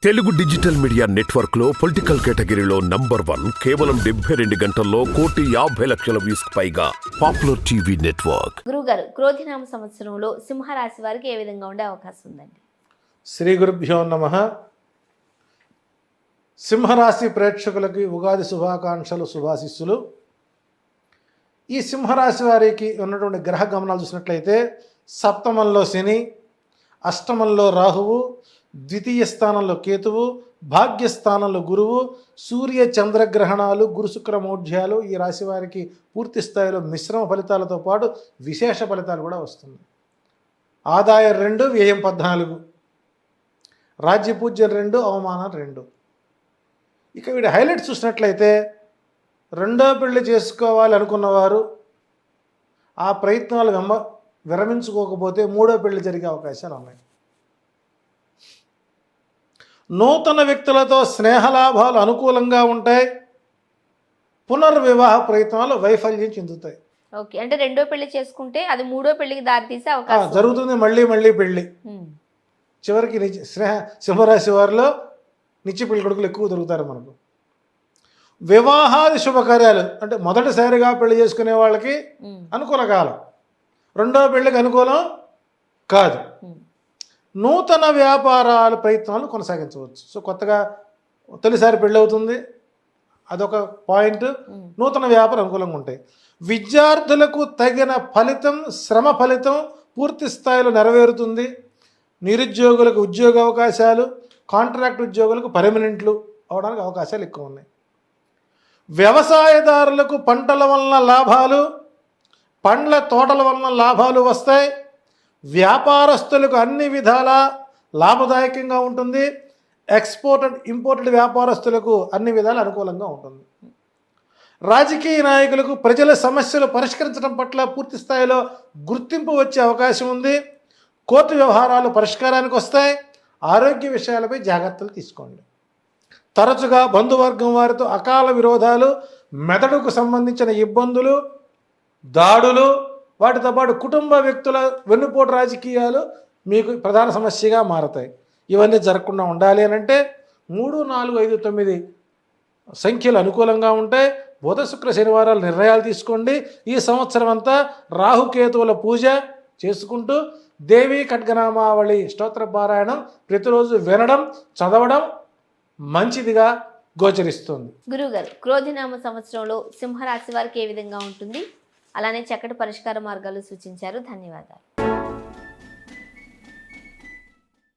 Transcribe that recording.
Telugu digital media network లో political కేటగిరీలో #1 కేవలం 72 గంటల్లో 1,50,00,000 వ్యూస్ పైగా పాపులర్ టీవీ నెట్వర్క్. గురుగారు, క్రోధినామ సంవత్సరంలో సింహరాశి వారికి ఏ విధంగా ఉండే అవకాశం ఉందండి? శ్రీ గురుభ్యో నమః. సింహరాశి ప్రేక్షకులకి ఉగాది శుభాకాంక్షలు, శుభాశిస్సులు. ఈ సింహరాశి వారికి ఉన్నటువంటి గ్రహ గమనాలు చూసినట్లయితే సప్తమంలో శని, అష్టమంలో రాహువు, ద్వితీయ స్థానంలో కేతువు, భాగ్యస్థానంలో గురువు, సూర్య చంద్రగ్రహణాలు, గురు శుక్ర మౌఢ్యాలు ఈ రాశి వారికి పూర్తి స్థాయిలో మిశ్రమ ఫలితాలతో పాటు విశేష ఫలితాలు కూడా వస్తుంది. ఆదాయం 2, వ్యయం 14, రాజ్యపూజ్యం 2, అవమానం 2. ఇక వీడి హైలైట్స్ చూసినట్లయితే రెండో పెళ్లి చేసుకోవాలి అనుకున్నవారు ఆ ప్రయత్నాలు విరమించుకోకపోతే మూడో పెళ్లి జరిగే అవకాశాలు ఉన్నాయి. నూతన వ్యక్తులతో స్నేహలాభాలు అనుకూలంగా ఉంటాయి. పునర్వివాహ ప్రయత్నాలు వైఫల్యం చెందుతాయి. ఓకే, అంటే రెండో పెళ్లి చేసుకుంటే అది మూడో పెళ్లికి దారి తీసే అవకాశం జరుగుతుంది. మళ్ళీ పెళ్ళి చివరికి సింహరాశి వారిలో నిత్య పెళ్లి కొడుకులు ఎక్కువ దొరుకుతారు మనకు. వివాహాది శుభకార్యాలు అంటే మొదటిసారిగా పెళ్లి చేసుకునే వాళ్ళకి అనుకూల కాలం, రెండో పెళ్లికి అనుకూలం కాదు. నూతన వ్యాపారాల ప్రయత్నాలు కొనసాగించవచ్చు. సో కొత్తగా తొలిసారి పెళ్ళి అవుతుంది, అదొక పాయింట్. నూతన వ్యాపారం అనుకూలంగా ఉంటాయి. విద్యార్థులకు తగిన ఫలితం, శ్రమ ఫలితం పూర్తి స్థాయిలో నెరవేరుతుంది. నిరుద్యోగులకు ఉద్యోగ అవకాశాలు, కాంట్రాక్ట్ ఉద్యోగులకు పర్మనెంట్లు అవడానికి అవకాశాలు ఎక్కువ ఉన్నాయి. వ్యవసాయదారులకు పంటల వలన లాభాలు, పండ్ల తోటల వలన లాభాలు వస్తాయి. వ్యాపారస్తులకు అన్ని విధాల లాభదాయకంగా ఉంటుంది. ఎక్స్పోర్ట్ అండ్ ఇంపోర్టెడ్ వ్యాపారస్తులకు అన్ని విధాలు అనుకూలంగా ఉంటుంది. రాజకీయ నాయకులకు ప్రజల సమస్యలు పరిష్కరించడం పట్ల పూర్తి స్థాయిలో గుర్తింపు వచ్చే అవకాశం ఉంది. కోర్టు వ్యవహారాలు పరిష్కారానికి వస్తాయి. ఆరోగ్య విషయాలపై జాగ్రత్తలు తీసుకోండి. తరచుగా బంధువర్గం వారితో అకాల విరోధాలు, మెదడుకు సంబంధించిన ఇబ్బందులు, దాడులు, వాటితో పాటు కుటుంబ వ్యక్తుల వెన్నుపోటు రాజకీయాలు మీకు ప్రధాన సమస్యగా మారతాయి. ఇవన్నీ జరగకుండా ఉండాలి అని అంటే 3, 4, 5, 9 సంఖ్యలు అనుకూలంగా ఉంటాయి. బుధ శుక్ర శనివారాలు నిర్ణయాలు తీసుకోండి. ఈ సంవత్సరం అంతా రాహుకేతువుల పూజ చేసుకుంటూ దేవీ ఖడ్గనామావళి స్తోత్ర పారాయణం ప్రతిరోజు వినడం, చదవడం మంచిదిగా గోచరిస్తుంది. గురుగారు, క్రోధినామ సంవత్సరంలో సింహరాశి వారికి ఏ విధంగా ఉంటుంది? అలానే చక్కటి పరిష్కార మార్గాలు సూచించారు. ధన్యవాదాలు.